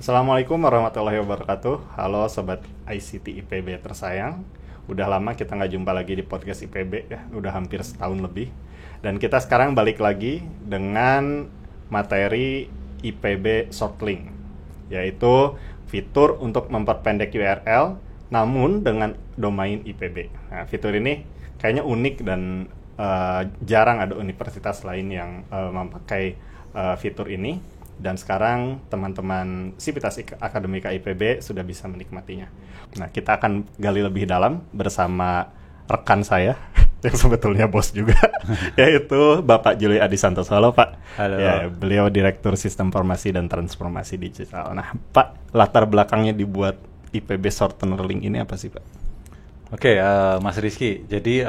Assalamualaikum warahmatullahi wabarakatuh. Halo Sobat ICT IPB tersayang. Udah lama kita nggak jumpa lagi di podcast IPB ya. Udah hampir setahun lebih. Dan kita sekarang balik lagi dengan materi IPB Shortlink, yaitu fitur untuk memperpendek URL namun dengan domain IPB. Nah, fitur ini kayaknya unik dan jarang ada universitas lain yang memakai fitur ini. Dan sekarang teman-teman Sivitas Akademika IPB sudah bisa menikmatinya. Nah, kita akan gali lebih dalam bersama rekan saya yang sebetulnya bos juga, yaitu Bapak Juli Adi Santoso. Halo Pak. Halo. Ya, beliau Direktur Sistem Informasi dan Transformasi Digital. Nah Pak, latar belakangnya dibuat IPB Shortener Link ini apa sih Pak? Oke, Mas Rizky. Jadi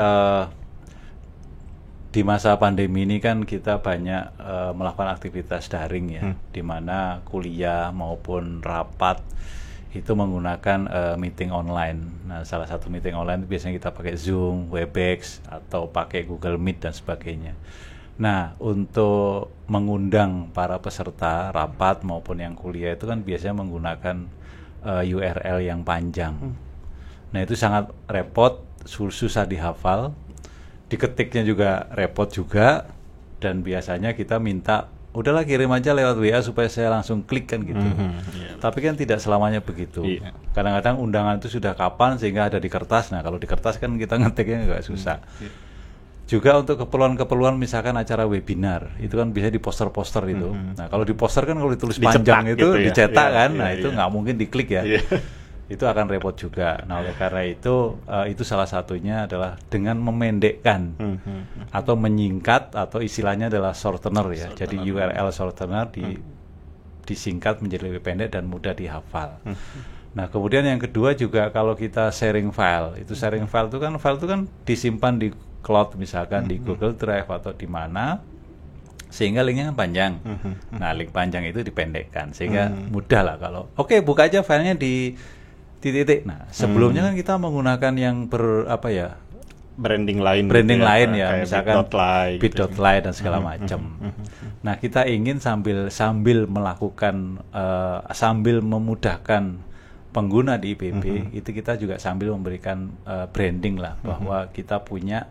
di masa pandemi ini kan kita banyak melakukan aktivitas daring ya, di mana kuliah maupun rapat itu menggunakan meeting online. Nah, salah satu meeting online itu biasanya kita pakai Zoom, Webex, atau pakai Google Meet dan sebagainya. Nah, untuk mengundang para peserta rapat maupun yang kuliah itu kan biasanya menggunakan URL yang panjang. Nah, itu sangat repot, susah dihafal. Diketiknya juga repot juga, dan biasanya kita minta udahlah kirim aja lewat WA supaya saya langsung klik kan gitu. Tapi kan tidak selamanya begitu. Kadang-kadang undangan itu sudah kapan sehingga ada di kertas. Nah, kalau di kertas kan kita ngetiknya agak susah. Juga untuk keperluan-keperluan misalkan acara webinar itu kan bisa di poster-poster itu. Nah, kalau di poster kan kalau ditulis panjang itu gitu ya? Dicetak kan. Nah, itu nggak mungkin diklik ya. Itu akan repot juga. Nah, oleh karena itu salah satunya adalah dengan memendekkan atau menyingkat, atau istilahnya adalah shortener ya. Jadi URL shortener disingkat menjadi lebih pendek dan mudah dihafal. Nah, kemudian yang kedua juga kalau kita sharing file, itu sharing file itu kan disimpan di cloud misalkan di Google Drive atau di mana, sehingga linknya kan panjang. Nah, link panjang itu dipendekkan sehingga mudah lah kalau buka aja filenya di titik. Nah, sebelumnya kan kita menggunakan yang branding lain ya, misalkan bit.ly dan segala macam. Nah, kita ingin sambil melakukan sambil memudahkan pengguna di IPB, itu kita juga sambil memberikan branding lah bahwa kita punya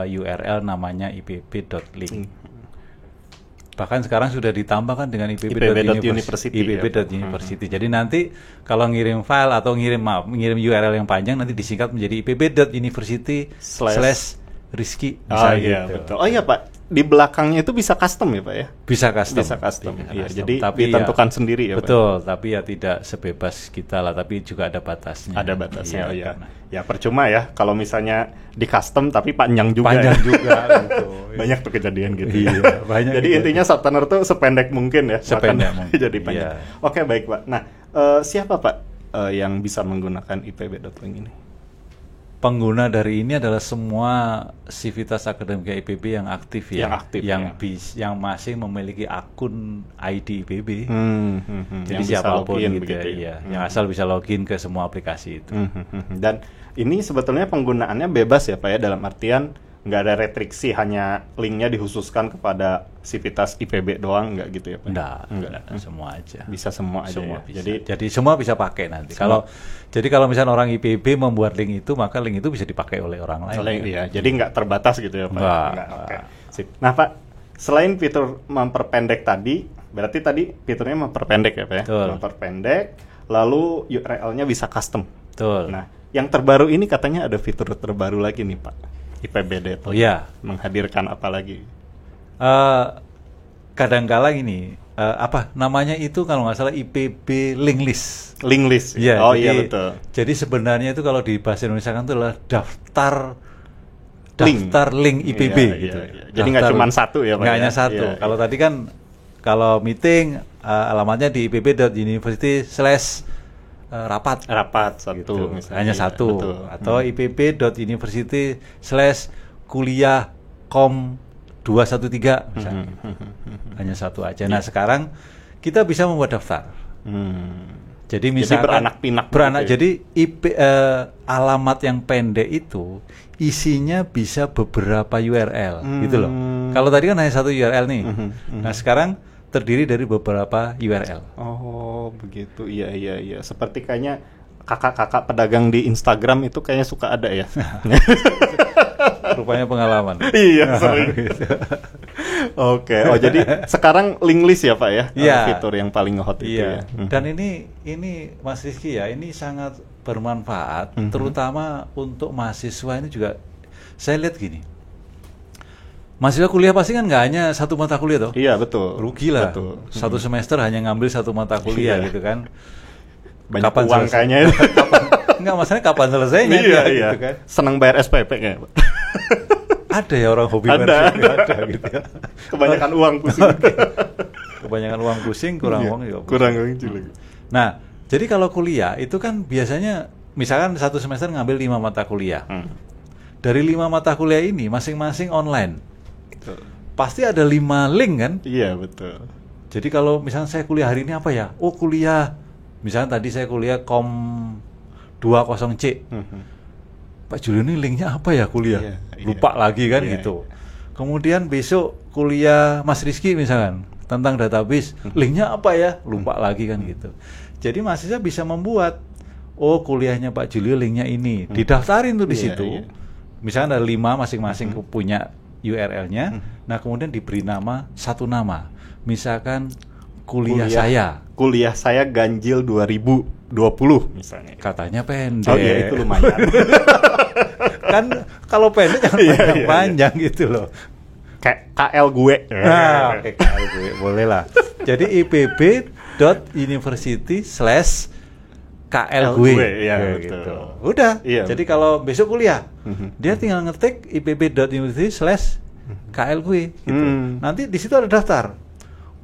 URL namanya ipb.link. Bahkan sekarang sudah ditambahkan dengan ipb.university. Jadi nanti kalau ngirim file atau ngirim URL yang panjang nanti disingkat menjadi ipb.university/Rizky. Gitu. Betul. Oh iya Pak, di belakangnya itu bisa custom ya Pak ya? Bisa custom. Iya, jadi tapi ditentukan sendiri ya Pak. Betul, tapi ya tidak sebebas kita lah, tapi juga ada batasnya. Ada batasnya. Ya percuma ya kalau misalnya di custom tapi panjang juga. Gitu. Banyak tuh kejadian gitu. Banyak. Jadi intinya shortener tuh sependek mungkin ya. Sependek mungkin. Jadi panjang. Oke, baik Pak. Nah, siapa Pak yang bisa menggunakan ipb.link ini? Pengguna dari ini adalah semua Sivitas Akademika IPB yang aktif ya, yang masih memiliki akun ID IPB. Jadi siapapun gitu ya, yang asal bisa login ke semua aplikasi itu. Dan ini sebetulnya penggunaannya bebas ya Pak ya, dalam artian nggak ada restriksi, hanya linknya dikhususkan kepada Sivitas IPB doang, nggak gitu ya Pak? Enggak, semua aja. Bisa semua aja ya? Jadi semua bisa pakai nanti. Kalau misalnya orang IPB membuat link itu, maka link itu bisa dipakai oleh orang lain. Jadi nggak terbatas gitu ya Pak? Nggak. Sip. Nah Pak, selain fitur memperpendek tadi, berarti tadi fiturnya memperpendek ya Pak ya? Betul. Memperpendek, lalu URL-nya bisa custom. Betul. Nah, yang terbaru ini katanya ada fitur terbaru lagi nih Pak, IPBD. Menghadirkan apa lagi? Kadang-kala ini namanya itu kalau nggak salah IPB link list. Link list. Ya, iya betul. Jadi sebenarnya itu kalau di bahasa Indonesia kan itu adalah daftar link IPB gitu. Jadi nggak cuma satu ya Pak? Nggak hanya satu. Kalau tadi kan kalau meeting alamatnya di ipb.university/rapat satu gitu. Hanya satu. Betul. Atau ipb.university/kuliah.com 213 misalnya. Hanya satu aja. Nah, sekarang kita bisa membuat daftar. Jadi misalkan beranak-pinak. Jadi alamat yang pendek itu isinya bisa beberapa URL gitu loh. Kalau tadi kan hanya satu URL nih. Nah, sekarang terdiri dari beberapa URL. Oh, begitu. Iya, iya, iya. Seperti kayaknya kakak-kakak pedagang di Instagram itu kayaknya suka ada ya. Rupanya pengalaman. Iya, sering. Oke. Oh, jadi sekarang link list ya, Pak ya? Iya. Fitur yang paling hot itu ya. Dan ini Mas Rizky ya, ini sangat bermanfaat, terutama untuk mahasiswa ini juga. Saya lihat gini, mahasiswa kuliah pasti kan nggak hanya satu mata kuliah toh. Iya, betul. Rugi lah. Betul. Satu semester hanya ngambil satu mata kuliah Iya. gitu kan. Banyak uang kayaknya. Enggak, masalahnya kapan selesainya Iya, dia, iya. gitu kan. Senang bayar SPP kayaknya, Pak. Ada ya orang hobi Ada. ada gitu ya. Kebanyakan uang pusing. Kebanyakan uang pusing, kurang Iya, uang juga pusing. kurang uang juga. Nah, jadi kalau kuliah itu kan biasanya misalkan satu semester ngambil 5 mata kuliah. Dari 5 mata kuliah ini masing-masing online. Betul. Pasti ada 5 link kan? Iya, betul. Jadi kalau misalnya saya kuliah hari ini apa ya? Oh, kuliah. Misalnya tadi saya kuliah Kom 20C. Pak Julio ini linknya apa ya kuliah? Iya, Lupa iya. lagi kan Iya, gitu. Kemudian besok kuliah Mas Rizky misalkan tentang database, linknya apa ya? Lupa lagi kan gitu. Jadi mahasiswa bisa membuat, oh kuliahnya Pak Julio linknya ini, didaftarin tuh di Iya, situ. iya. Misalnya ada 5 masing-masing punya URL-nya. Nah kemudian diberi nama satu nama. Misalkan kuliah saya. Kuliah saya ganjil 2020 misalnya. Katanya pendek. Oh iya, itu lumayan. Kan kalau pendek jangan Iya, panjang-panjang gitu loh. Kayak KL gue. Nah, oke, gue boleh lah. Jadi ipb.university/KL gue. Ya, Kayak betul. gitu. Udah. Iya. Jadi kalau besok kuliah, dia tinggal ngetik ipb.university/KL gue gitu. Nanti di situ ada daftar.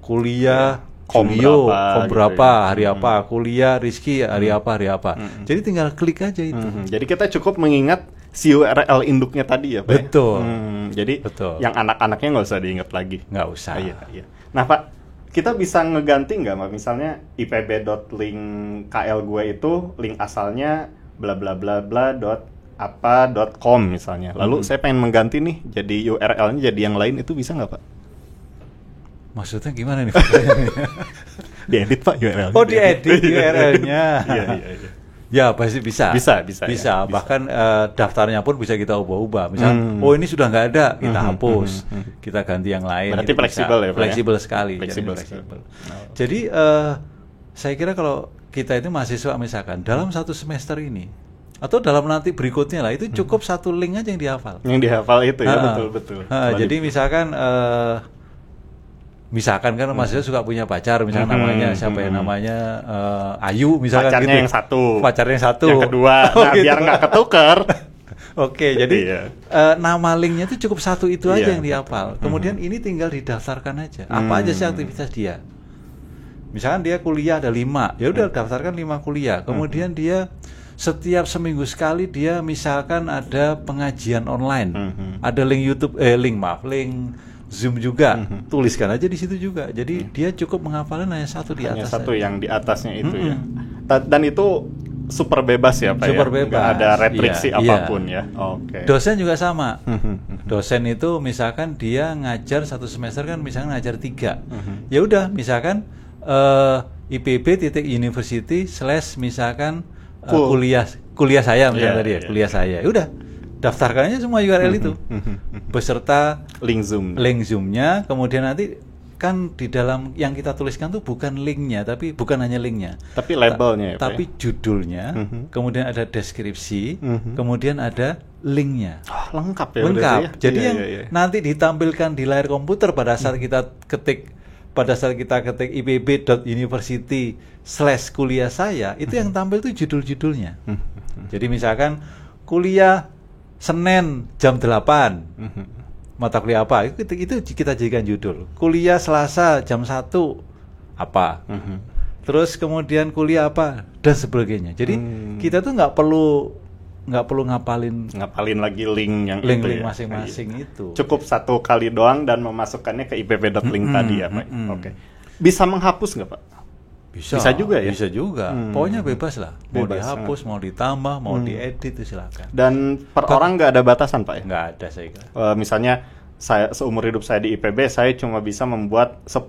Kuliah Kom Julio, berapa, kom gitu berapa, ya. hari apa, kuliah Rizky hari apa. Jadi tinggal klik aja itu. Jadi kita cukup mengingat si URL induknya tadi ya, Pak. Betul. Jadi Betul. yang anak-anaknya nggak usah diingat lagi. Nggak usah. Iya, iya. Nah, Pak, kita bisa ngeganti nggak, Pak? Misalnya ipb.link KL gue itu link asalnya bla bla bla bla .apa.com misalnya. Lalu saya pengen mengganti nih jadi URL-nya jadi yang lain, itu bisa nggak, Pak? Maksudnya gimana nih? Diedit, Pak, URL-nya. Oh, diedit URL-nya. Iya, iya, iya. Ya, pasti bisa. Bisa. Bisa. Bahkan daftarnya pun bisa kita ubah-ubah. Misal, oh ini sudah nggak ada, kita hapus, kita ganti yang lain. Berarti Itu fleksibel bisa. ya, Pak, ya? Fleksibel sekali. Fleksibel Jadi sekali. Jadi saya kira kalau kita itu mahasiswa misalkan dalam satu semester ini atau dalam nanti berikutnya lah itu cukup satu link aja yang dihafal. Yang dihafal itu ya, Ha-ha. betul. Jadi misalkan kan mahasiswa suka punya pacar, misalkan namanya siapa ya, namanya Ayu misalkan pacarnya gitu. yang satu. Pacarnya yang satu. Yang kedua. Oh, Nah, gitu. biar nggak ketukar. Oke, jadi Iya. nama linknya itu cukup satu itu aja Iya, yang dihafal. Kemudian ini tinggal didaftarkan aja. Apa aja sih aktivitas dia? Misalkan dia kuliah ada 5, ya udah daftarkan 5 kuliah. Kemudian dia setiap seminggu sekali dia misalkan ada pengajian online, ada link YouTube, link Zoom juga, tuliskan aja di situ juga. Jadi dia cukup menghafalin hanya satu di Hanya atas. satu aja. yang di atasnya itu ya. Dan itu super bebas ya, Pak, Super ya? bebas. Nggak ada restriksi Iya, apapun ya. Oke. Dosen juga sama. Dosen itu misalkan dia ngajar satu semester kan misalkan ngajar 3. Ya udah misalkan ipb.university/ misalkan kuliah saya misalnya Iya, tadi ya, iya. kuliah saya. Ya udah daftarkan aja semua URL itu beserta Link Zoom. link Zoom-nya. Kemudian nanti kan di dalam yang kita tuliskan tuh bukan linknya, tapi bukan hanya linknya, Tapi labelnya ya, Pak, tapi ya? judulnya, kemudian ada deskripsi, kemudian ada linknya. Lengkap ya. Lengkap. berarti ya? Jadi Iya, yang iya, iya. nanti ditampilkan di layar komputer pada saat kita ketik ipb.university/kuliah saya, itu yang tampil tuh judul-judulnya. Jadi misalkan kuliah Senin jam 8. Mata kuliah apa? Itu kita jadikan judul. Kuliah Selasa jam 1 apa? Terus kemudian kuliah apa dan sebagainya. Jadi kita tuh nggak perlu ngapalin Ngapalin lagi link yang link-link itu ya. masing-masing itu. Cukup satu kali doang dan memasukkannya ke ipb.link tadi ya, Pak. Oke. Bisa menghapus nggak, Pak? Bisa juga ya? Bisa juga. Pokoknya bebas lah. Mau Bebas, dihapus, mau ditambah, mau diedit itu silakan. Dan per orang nggak ada batasan, Pak ya? Nggak ada saya kira. Misalnya saya seumur hidup saya di IPB, saya cuma bisa membuat 10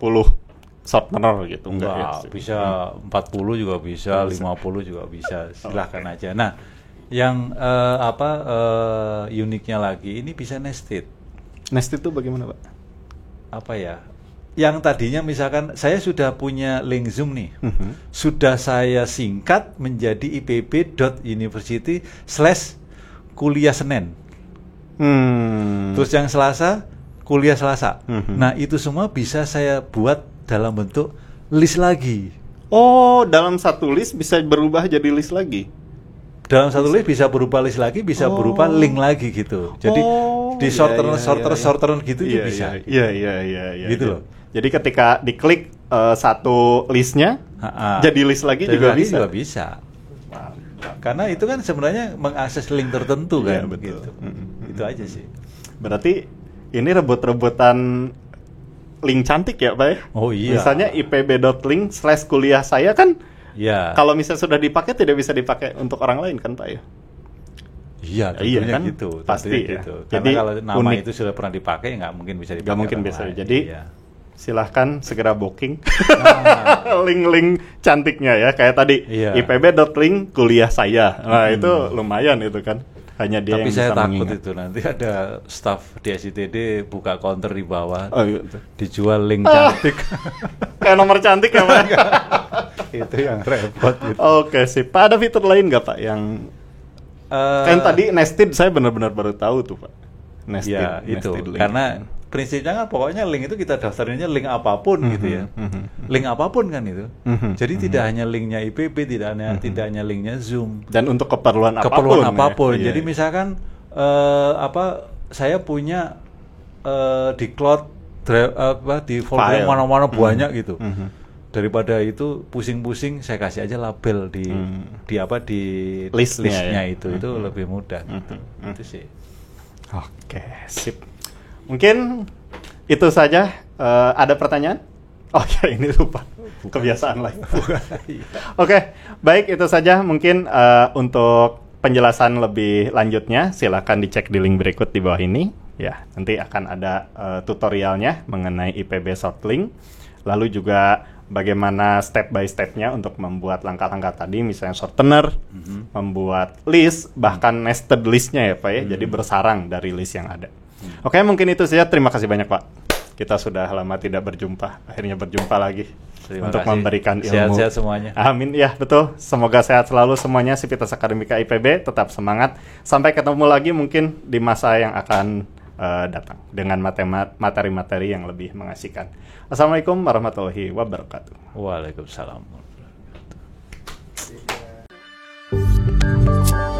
shortener gitu enggak ya? Bisa 40 juga bisa, 50 juga bisa. Silahkan aja. Nah, yang uniknya lagi ini bisa nested. Nested itu bagaimana, Pak? Apa ya? Yang tadinya misalkan saya sudah punya link Zoom nih, sudah saya singkat menjadi ipb.university/kuliah Senin. Terus yang Selasa, kuliah Selasa. Nah, itu semua bisa saya buat dalam bentuk list lagi. Oh, dalam satu list bisa berubah jadi list lagi? Dalam satu list bisa berubah list lagi, bisa berupa link lagi gitu. Jadi di sorter gitu juga bisa. Iya. Gitu loh. Jadi ketika diklik satu listnya, jadi list lagi juga bisa. Wow. Karena itu kan sebenarnya mengakses link tertentu kan. Iya, betul. Gitu. Itu aja sih. Berarti ini rebut-rebutan link cantik ya, Pak ya? Oh iya. Misalnya ipb.link/kuliah saya kan. Iya. Kalau misalnya sudah dipakai tidak bisa dipakai untuk orang lain kan, Pak ya? Iya, tentunya kan? gitu. Pasti ya. gitu. Jadi karena kalau nama unik. itu sudah pernah dipakai nggak mungkin bisa dipakai. Nggak mungkin orang bisa. lain. Jadi iya. Silahkan segera booking link-link cantiknya ya. Kayak tadi ipb.link kuliah saya. Nah itu lumayan itu kan. Hanya dia tapi yang saya bisa takut mengingat. itu nanti ada staff di SITD buka counter di bawah, Gitu. dijual link cantik. Kayak nomor cantik ya, Pak? Itu yang repot gitu. Oke sih. Pak, ada fitur lain nggak, Pak, yang kan tadi nested saya benar-benar baru tahu tuh, Pak. Nested, ya itu nested link. karena prinsipnya kan pokoknya link itu kita daftarinnya link apapun gitu ya. Link apapun kan itu. Jadi tidak hanya linknya IPB, tidak hanya linknya Zoom. Dan untuk keperluan apapun. Ya? Jadi misalkan saya punya di cloud drive, di folder File. mana-mana banyak gitu. Daripada itu pusing-pusing, saya kasih aja label di listnya ya? itu lebih mudah. Gitu. Itu sih. Oke, sip. Mungkin itu saja. Ada pertanyaan? Oh ya, ini lupa. Kebiasaan lain. Oke, baik, itu saja. Mungkin untuk penjelasan lebih lanjutnya silakan dicek di link berikut di bawah ini. Ya, nanti akan ada tutorialnya mengenai IPB Shortlink. Lalu juga bagaimana step by step-nya untuk membuat langkah-langkah tadi, misalnya shortener, membuat list, bahkan nested list-nya ya, Pak ya. Jadi bersarang dari list yang ada. Oke, mungkin itu saja. Terima kasih banyak, Pak. Kita sudah lama tidak berjumpa. Akhirnya berjumpa lagi. Terima untuk kasih. memberikan ilmu. Sehat-sehat semuanya. Amin. Ya, betul. Semoga sehat selalu semuanya. Sivitas Akademika IPB tetap semangat. Sampai ketemu lagi mungkin di masa yang akan datang dengan materi-materi yang lebih mengasihkan. Assalamualaikum warahmatullahi wabarakatuh. Waalaikumsalam warahmatullahi wabarakatuh.